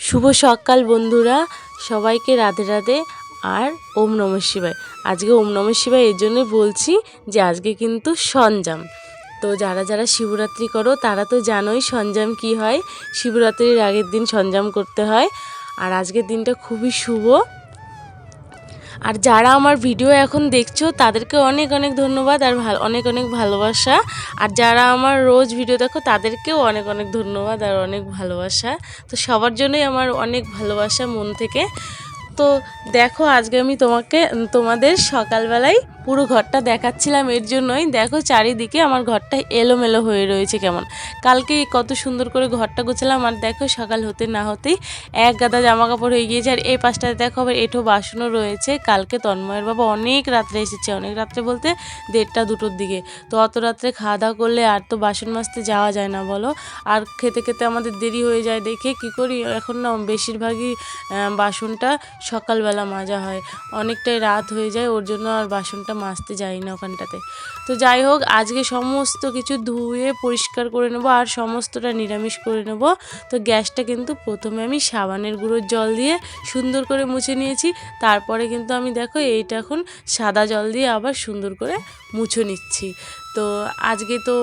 শুভ সকাল বন্ধুরা, সবাইকে রাধে রাধে। আর ওম নমঃ শিবায়। আজকে ওম নমঃ শিবায় এর জন্যই বলছি যে আজকে কিন্তু সঞ্জাম। তো যারা যারা শিবরাত্রি করো তারা তো জানোই সঞ্জাম কি হয়। শিবরাত্রির আগের দিন সঞ্জাম করতে হয়। আর আজকের দিনটা খুবই শুভ। আর যারা আমার ভিডিও এখন দেখছো তাদেরকে অনেক অনেক ধন্যবাদ আর অনেক অনেক ভালোবাসা। আর যারা আমার রোজ ভিডিও দেখো তাদেরকেও অনেক অনেক ধন্যবাদ আর অনেক ভালোবাসা। তো সবার জন্যই আমার অনেক ভালোবাসা মন থেকে। তো দেখো আজকে আমি তোমাদের সকালবেলায় পুরো ঘরটা দেখাচ্ছিলাম এর জন্যই। দেখো চারিদিকে আমার ঘরটা এলোমেলো হয়ে রয়েছে কেমন। কালকে কত সুন্দর করে ঘরটা গোছালাম, আর দেখো সকাল হতে না হতেই এক গাদা জামা কাপড় হয়ে গিয়েছে। আর এই পাশটাতে দেখো আবার এঁঠো বাসনও রয়েছে। কালকে তন্ময়ের বাবা অনেক রাত্রে এসেছে, অনেক রাত্রে বলতে 1:30 2টোর দিকে। তো অত রাত্রে খাওয়া দাওয়া করলে আর তো বাসন মাজতে যাওয়া যায় না বলো। আর খেতে খেতে আমাদের দেরি হয়ে যায় দেখে কি করি এখন না, বেশিরভাগই বাসনটা সকালবেলা মাজা হয়। অনেকটাই রাত হয়ে যায়, ওর জন্য আর বাসনটা মাজতে যাই না ওখানটাতে। তো যাই হোক, আজকে সমস্ত কিছু ধুয়ে পরিষ্কার করে নেবো আর সমস্তটা নিরামিষ করে নেব। তো গ্যাসটা কিন্তু প্রথমে আমি সাবানের গুঁড়োর জল দিয়ে সুন্দর করে মুছে নিয়েছি। তারপরে কিন্তু আমি দেখো এইটা এখন সাদা জল দিয়ে আবার সুন্দর করে মুছে নিচ্ছি। তো আজকে তো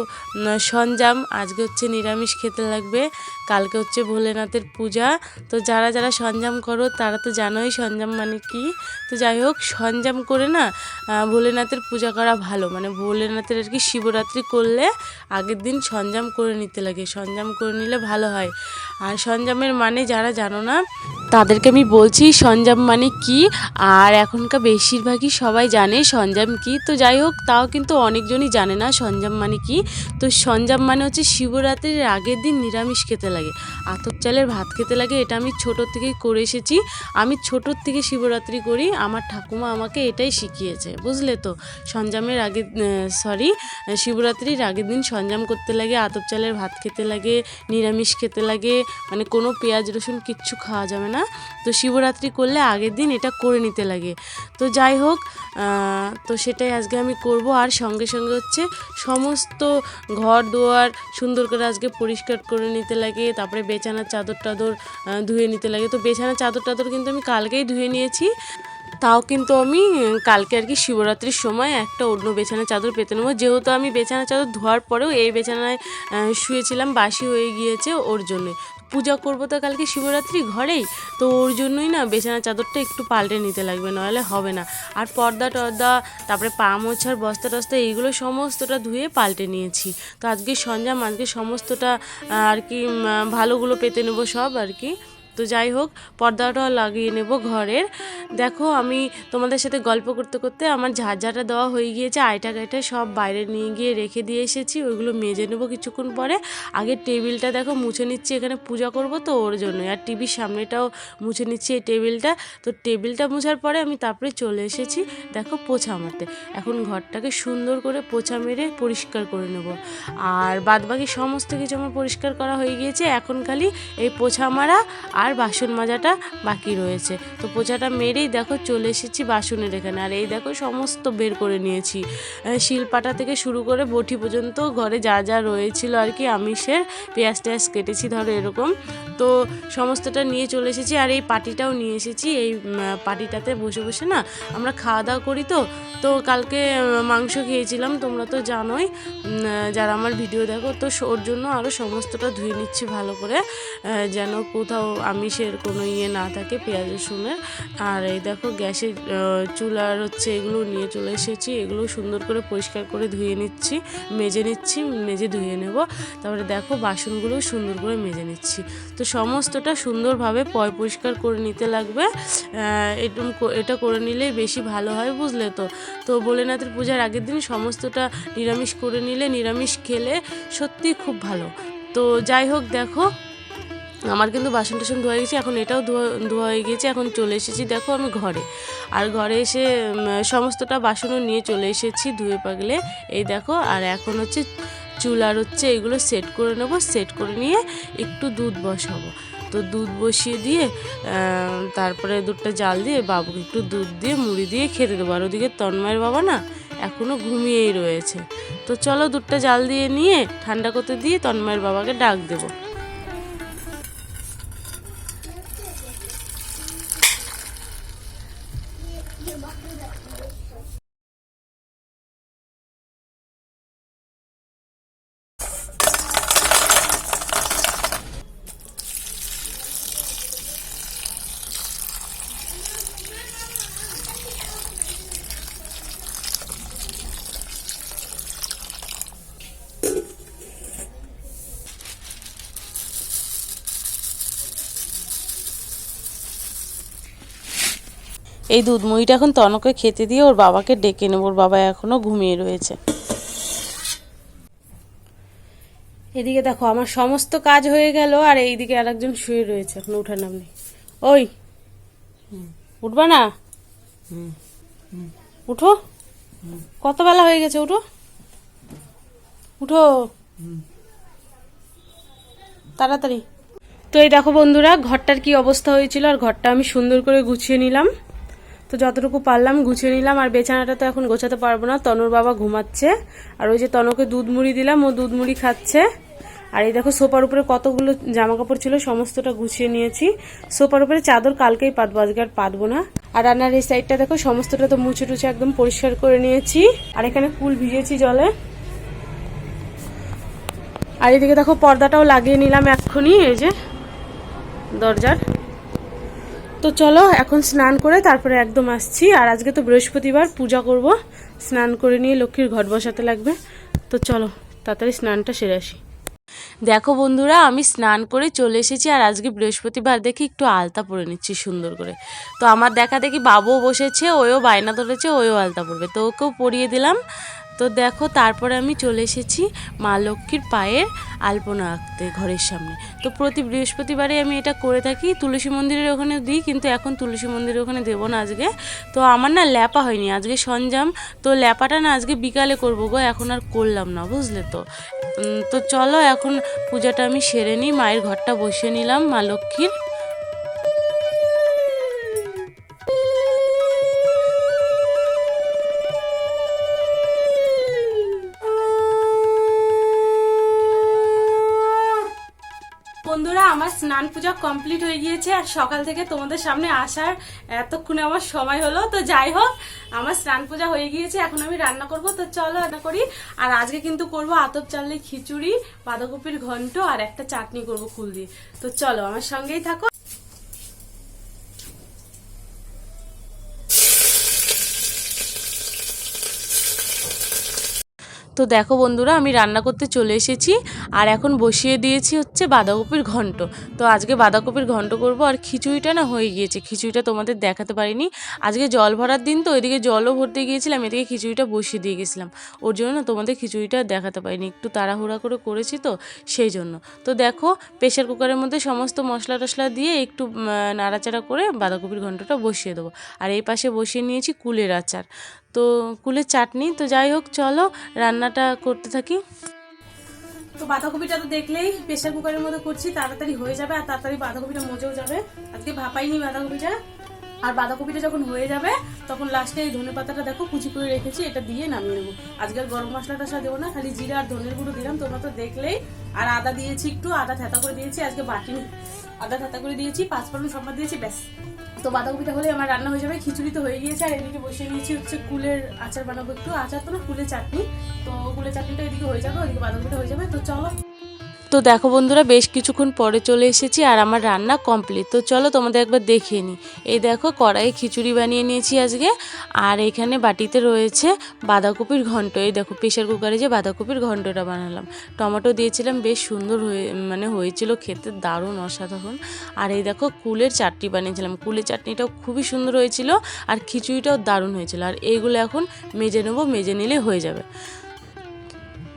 সঞ্জাম, আজকে হচ্ছে নিরামিষ খেতে লাগবে। কালকে হচ্ছে ভোলেনাথের পূজা। তো যারা যারা সঞ্জাম করো তারা তো জানোই সঞ্জাম মানে কি। তো যাই হোক, সঞ্জাম করে না ভোলেনাথের পূজা করা ভালো। মানে ভোলেনাথের আর কি শিবরাত্রি করলে আগের দিন সঞ্জাম করে নিতে লাগে, সঞ্জাম করে নিলে ভালো হয়। আর সঞ্জামের মানে যারা জানো না তাদেরকে আমি বলছি সঞ্জাম মানে কি। আর এখনকার বেশিরভাগই সবাই জানে সঞ্জাম কি। তো যাই হোক, তাও কিন্তু অনেকজনই জানে না সঞ্জাম মানে কি। তো সঞ্জাম মানে হচ্ছে শিবরাত্রির আগের দিন নিরামিষ খেতে লাগে, আতপ চালের ভাত খেতে লাগে। এটা আমি ছোটোর থেকেই করে এসেছি। আমি ছোটোর থেকে শিবরাত্রি করি, আমার ঠাকুমা আমাকে এটাই শিখিয়েছে, বুঝলে তো। সঞ্জামের আগে শিবরাত্রির আগের দিন সঞ্জাম করতে লাগে, আতপ চালের ভাত খেতে লাগে, নিরামিষ খেতে লাগে, মানে কোনো পেঁয়াজ রসুন কিচ্ছু খাওয়া যাবে না। তো শিবরাত্রি করলে আগের দিন এটা করে নিতে লাগে। তো যাই হোক, তো সেটাই আজকে আমি করব। আর সঙ্গে সঙ্গে হচ্ছে সমস্ত ঘর দুয়ার সুন্দর করে আজকে পরিষ্কার করে নিতে লাগে। তারপরে বিছানার চাদর টাদর ধুয়ে নিতে লাগে। তো বিছানার চাদর টাদর কিন্তু আমি কালকেই ধুয়ে নিয়েছি। তাও কিন্তু আমি কালকে আর কি শিবরাত্রির সময় একটা অন্য বিছানার চাদর পেতে নেবো, যেহেতু আমি বিছানার চাদর ধোয়ার পরেও এই বিছানায় শুয়েছিলাম, বাসি হয়ে গিয়েছে ওর জন্যই। পূজা করবো তো কালকে শিবরাত্রি ঘরেই, তো ওর জন্যই না বিছানার চাদরটা একটু পাল্টে নিতে লাগবে, নাহলে হবে না। আর পর্দা টর্দা, তারপরে পা মোছার বস্তা টস্তা, এইগুলো সমস্তটা ধুয়ে পাল্টে নিয়েছি। তো আজকে সঞ্জাম, আজকে সমস্তটা আর কি ভালোগুলো পেতে নেবো সব আর কি। তো যাই হোক, পর্দাটাও লাগিয়ে নেব ঘরের। দেখো আমি তোমাদের সাথে গল্প করতে করতে আমার ঝাঁঝাটা দেওয়া হয়ে গিয়েছে, আয়টা গাইটা সব বাইরে নিয়ে গিয়ে রেখে দিয়ে এসেছি। ওইগুলো মেজে নেবো কিছুক্ষণ পরে। আগে টেবিলটা দেখো মুছে নিচ্ছি, এখানে পূজা করব তো ওর জন্য। আর টিভির সামনেটাও মুছে নিচ্ছি এই টেবিলটা। তো টেবিলটা মুছার পরে আমি তারপরে চলে এসেছি দেখো পোছা মারতে। এখন ঘরটাকে সুন্দর করে পোছা মেরে পরিষ্কার করে নেব। আর বাদবাকি সমস্ত কিছু আমার পরিষ্কার করা হয়ে গিয়েছে, এখন খালি এই পোছা মারা আর বাসন মাজাটা বাকি রয়েছে। তো পোছাটা মেরেই দেখো চলে এসেছি বাসনের এখানে। আর এই দেখো সমস্ত বের করে নিয়েছি, শিলপাটা থেকে শুরু করে বটি পর্যন্ত ঘরে যা যা রয়েছিল আর কি আমিষের, পেঁয়াজ টেয়াজ কেটেছি ধরো এরকম। তো সমস্তটা নিয়ে চলে এসেছি। আর এই পাটিটাও নিয়ে এসেছি। এই পাটিটাতে বসে বসে না আমরা খাওয়া দাওয়া করি। তো কালকে মাংস খেয়েছিলাম, তোমরা তো জানোই যারা আমার ভিডিও দেখো। তো ওর জন্য আরও সমস্তটা ধুয়ে নিচ্ছি ভালো করে, যেন কোথাও আমিষের কোনো না থাকে, পেঁয়াজ রসুনের। আর এই দেখো গ্যাসের চুলার হচ্ছে এগুলো নিয়ে চলে এসেছি, এগুলো সুন্দর করে পরিষ্কার করে ধুয়ে নিচ্ছি, মেজে ধুয়ে নেব। তারপরে দেখো বাসনগুলো সুন্দর করে মেজে নিচ্ছি। তো সমস্তটা সুন্দরভাবে পরিষ্কার করে নিতে লাগবে। এটা করে নিলেই বেশি ভালো হয়, বুঝলে তো। তো ভোলেনাথের পূজার আগের দিন সমস্তটা নিরামিষ করে নিলে, নিরামিষ খেলে সত্যি খুব ভালো। তো যাই হোক, দেখো আমার কিন্তু বাসন টাসন ধোয়া গেছে, এখন এটাও ধোয়া হয়ে গিয়েছে। এখন চলে এসেছি দেখো আমি ঘরে। আর ঘরে এসে সমস্তটা বাসনও নিয়ে চলে এসেছি ধুয়ে পাগলে, এই দেখো। আর এখন হচ্ছে চুলার হচ্ছে এগুলো সেট করে নেব। সেট করে নিয়ে একটু দুধ বসাবো। তো দুধ বসিয়ে দিয়ে তারপরে দুধটা জাল দিয়ে বাবুকে একটু দুধ দিয়ে মুড়ি দিয়ে খেতে দেবো। আর ওদিকে তন্ময়ের বাবা না এখনও ঘুমিয়েই রয়েছে। তো চলো দুধটা জাল দিয়ে নিয়ে ঠান্ডা করতে দিয়ে তন্ময়ের বাবাকে ডাক দেবো। এই দুধ মুড়িটা এখন তনকে খেতে দিয়ে ওর বাবাকে ডেকে নেব, ওর বাবা এখনও ঘুমিয়ে রয়েছে। এদিকে দেখো আমার সমস্ত কাজ হয়ে গেল, আর এইদিকে আরেকজন শুয়ে রয়েছে, এখন উঠার নাম নেই। ওই উঠবা না? উঠো, কত বেলা হয়ে গেছে, উঠো উঠো তাড়াতাড়ি। তো এই দেখো বন্ধুরা ঘরটার কি অবস্থা হয়েছিল, আর ঘরটা আমি সুন্দর করে গুছিয়ে নিলাম। তো যতটুকু পারলাম গুছিয়ে নিলাম, আর বিছানাটা তো এখন গোছাতে পারবো না, তনুর বাবা ঘুমাচ্ছে। আর ওই যে তনুকে দুধ মুড়ি দিলাম, ও দুধ মুড়ি খাচ্ছে। আর এই দেখো সোফার উপরে কতগুলো জামা কাপড় ছিল, সমস্তটা গুছিয়ে নিয়েছি। সোফার উপরে চাদর কালকেই পাতবো, আজকে আর পাতবো না। আর রান্নার এই সাইডটা দেখো সমস্তটা তো মুছে টুছে একদম পরিষ্কার করে নিয়েছি। আর এখানে ফুল ভিজেছি জলে। আর এদিকে দেখো পর্দাটাও লাগিয়ে নিলাম এক্ষুনি, এই যে দরজার। তো চলো এখন স্নান করে তারপরে একদম আসছি। আর আজকে তো বৃহস্পতিবার, পূজা করব, স্নান করে নিয়ে লক্ষ্মীর ঘট বসাতে লাগবে। তো চলো তাড়াতাড়ি স্নানটা সেরে আসি। দেখো বন্ধুরা আমি স্নান করে চলে এসেছি, আর আজকে বৃহস্পতিবার দেখি একটু আলতা পরে নিচ্ছি সুন্দর করে। তো আমার দেখা দেখি বাবুও বসেছে, ওও বায়না ধরেছে, ওও আলতা পরবে, তো ওকেও পরিয়ে দিলাম। তো দেখো তারপরে আমি চলে এসেছি মা লক্ষ্মীর পায়ের আলপনা আঁকতে ঘরের সামনে। তো প্রতি বৃহস্পতিবারে আমি এটা করে থাকি, তুলসী মন্দিরের ওখানে দিই, কিন্তু এখন তুলসী মন্দিরের ওখানে দেবো না আজকে। তো আমার না ল্যাপা হয়নি আজকে সঞ্জাম, তো ল্যাপাটা না আজকে বিকালে করবো গো, এখন আর করলাম না, বুঝলে তো। তো চলো এখন পূজাটা আমি সেরে নিই, মায়ের ঘরটা বসিয়ে নিলাম মা লক্ষ্মীর। বন্ধুরা আমার স্নান পূজা কমপ্লিট হয়ে গিয়েছে, আর সকাল থেকে তোমাদের সামনে আসার এতক্ষণে আমার সময় হলো। তো যাই হোক আমার স্নান পূজা হয়ে গিয়েছে, এখন আমি রান্না করব। তো চলো রান্না করি। আর আজকে কিন্তু করব আতপ চালের খিচুড়ি, বাঁধাকপির ঘন্ট, আর একটা চাটনি করব ফুল দিয়ে। তো চলো আমার সঙ্গেই থাকো। তো দেখো বন্ধুরা আমি রান্না করতে চলে এসেছি, আর এখন বসিয়ে দিয়েছি হচ্ছে বাঁধাকপির ঘন্ট। তো আজকে বাঁধাকপির ঘন্ট করব, আর খিচুড়িটা না হয়ে গিয়েছে, খিচুড়িটা তোমাদের দেখাতে পারিনি। আজকে জল ভরার দিন, তো ওইদিকে জলও ভরতে গিয়েছিলাম, এদিকে খিচুড়িটা বসিয়ে দিয়ে গেছিলাম, ওর জন্য না তোমাদের খিচুড়িটা দেখাতে পারিনি, একটু তাড়াহুড়া করে করেছি তো সেই জন্য। তো দেখো প্রেশার কুকারের মধ্যে সমস্ত মশলা টশলা দিয়ে একটু নাড়াচাড়া করে বাঁধাকপির ঘন্টটা বসিয়ে দেবো। আর এই পাশে বসিয়ে নিয়েছি কুলের আচার, তো কুলের চাটনি। তো যাই হোক চলো রান্নাটা করতে থাকি। তো বাঁধাকপিটা তো দেখলেই প্রেশার কুকারের মধ্যে করছি, তাড়াতাড়ি হয়ে যাবে, আর তাড়াতাড়ি বাঁধাকপিটা মজেও যাবে। আজকে ভাপাইনি বাঁধাকপিটা। আর বাঁধাকপিটা যখন হয়ে যাবে তখন লাস্টে এই ধনে পাতাটা দেখো কুচি করে রেখেছি, এটা দিয়ে নামিয়ে নেবো। আজকে আর গরম মশলা টশলা দেবো না, খালি জিরা আর ধনের গুঁড়ো দিলাম, তোমরা তো দেখলেই। আর আদা দিয়েছি, একটু আদা থেতা করে দিয়েছি, আজকে বাটিনি, আদা থেতা করে দিয়েছি, পাঁচফোড়ন সম্বাদ দিয়েছি, ব্যাস। তো বাঁধাকপিটা হলে আমার রান্না হয়ে যাবে। খিচুড়ি তো হয়ে গিয়েছে, আর এদিকে বসিয়ে নিয়েছি হচ্ছে কুলের আচার বানাবো, একটু আচার তো না কুলের চাটনি। তো কুলের চাটনিটা এদিকে হয়ে যাবে, ওদিকে বাঁধাকপিটা হয়ে যাবে। তো চলো। তো দেখো বন্ধুরা বেশ কিছুক্ষণ পরে চলে এসেছি, আর আমার রান্না কমপ্লিট। তো চলো তোমাদের একবার দেখিয়ে নিই। এই দেখো কড়াইয়ে খিচুড়ি বানিয়ে নিয়েছি আজকে, আর এখানে বাটিতে রয়েছে বাঁধাকপির ঘন্ট। এই দেখো প্রেশার কুকারে যে বাঁধাকপির ঘন্টটা বানালাম, টমেটো দিয়েছিলাম, বেশ সুন্দর হয়েছিল খেতে, দারুণ অসাধারণ। আর এই দেখো কুলের চাটনি বানিয়েছিলাম, কুলের চাটনিটাও খুবই সুন্দর হয়েছিল, আর খিচুড়িটাও দারুণ হয়েছিল। আর এইগুলো এখন মেজে নেবো, মেজে নিলে হয়ে যাবে।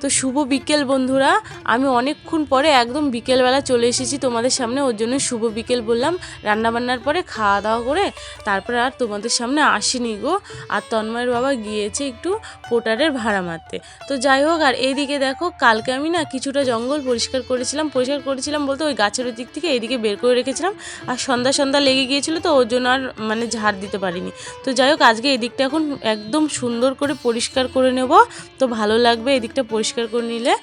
তো শুভ বিকেল বন্ধুরা, আমি অনেকক্ষণ পরে একদম বিকেলবেলা চলে এসেছি তোমাদের সামনে, ওর জন্য শুভ বিকেল বললাম। রান্নাবান্নার পরে খাওয়া দাওয়া করে তারপরে আর তোমাদের সামনে আসিনি গো। আর তন্ময়ের বাবা গিয়েছে একটু পোটারের ভাড়া মারতে। তো যাই হোক, আর এইদিকে দেখো কালকে আমি না কিছুটা জঙ্গল পরিষ্কার করেছিলাম বলতে ওই গাছের ওই দিক থেকে এইদিকে বের করে রেখেছিলাম, আর সন্ধ্যা লেগে গিয়েছিলো, তো ওর জন্য আর মানে ঝাড় দিতে পারিনি। তো যাই হোক আজকে এই দিকটা এখন একদম সুন্দর করে পরিষ্কার করে নেব, তো ভালো লাগবে এদিকটা পরিষ্কার করে নিলে।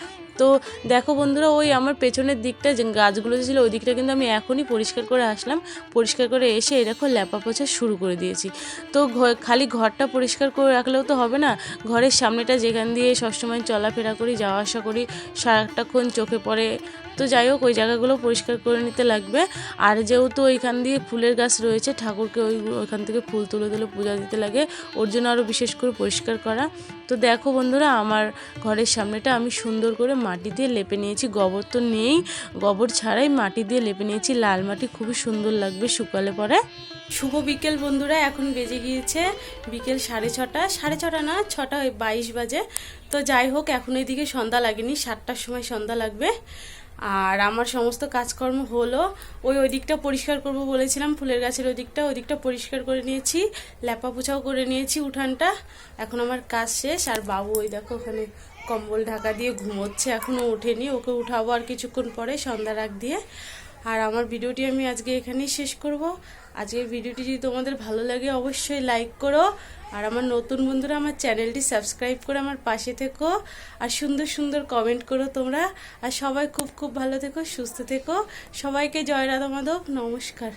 তো দেখো বন্ধুরা ওই আমার পেছনের দিকটা যে গাছগুলো ছিল ওই দিকটা কিন্তু আমি এখনই পরিষ্কার করে আসলাম, পরিষ্কার করে এসে এই দেখো ল্যাপা পোছা শুরু করে দিয়েছি। তো খালি ঘরটা পরিষ্কার করে রাখলেও তো হবে না, ঘরের সামনেটা যেখান দিয়ে সবসময় চলাফেরা করি, যাওয়া আসা করি, সারাটাক্ষণ চোখে পড়ে। তো যাই হোক ওই জায়গাগুলো পরিষ্কার করে নিতে লাগবে। আর যেহেতু ওইখান দিয়ে ফুলের গাছ রয়েছে, ঠাকুরকে ওইখান থেকে ফুল তুলে তুলে পূজা দিতে লাগে, ওর জন্য আরও বিশেষ করে পরিষ্কার করা। তো দেখো বন্ধুরা আমার ঘরের সামনেটা আমি সুন্দর করে মাটি দিয়ে লেপে নিয়েছি, গোবর তো নেই, গোবর ছাড়াই মাটি দিয়ে লেপে নিয়েছি, লাল মাটি, খুবই সুন্দর লাগবে শুকালে পরে। শুভ বিকেল বন্ধুরা, এখন বেজে গিয়েছে বিকেল 6:30, 6:30 না 6:22 বাজে। তো যাই হোক, এখন এদিকে সন্ধ্যা লাগেনি, 7টার সময় সন্ধ্যা লাগবে। আর আমার সমস্ত কাজকর্ম হলো, ওই দিকটা পরিষ্কার করব বলেছিলাম, ফুলের গাছের ওই দিকটা পরিষ্কার করে নিয়েছি, ল্যাপা পোছাও করে নিয়েছি উঠানটা। এখন আমার কাজ শেষ। আর বাবু ওই দেখো ওখানে কম্বল ঢাকা দিয়ে ঘুমোচ্ছে, এখনও ওঠেনি, ওকে উঠাবো আর কিছুক্ষণ পরে সন্ধ্যা রাখ দিয়ে। আর আমার ভিডিওটি আমি আজকে এখানেই শেষ করব। আজকের ভিডিওটি যদি তোমাদের ভালো লাগে অবশ্যই লাইক করো, আর আমার নতুন বন্ধুরা আমার চ্যানেলটি সাবস্ক্রাইব করে আমার পাশে থেকো, আর সুন্দর সুন্দর কমেন্ট করো তোমরা। আর সবাই খুব খুব ভালো থেকো, সুস্থ থেকো। সবাইকে জয় রাধা মাধব, নমস্কার।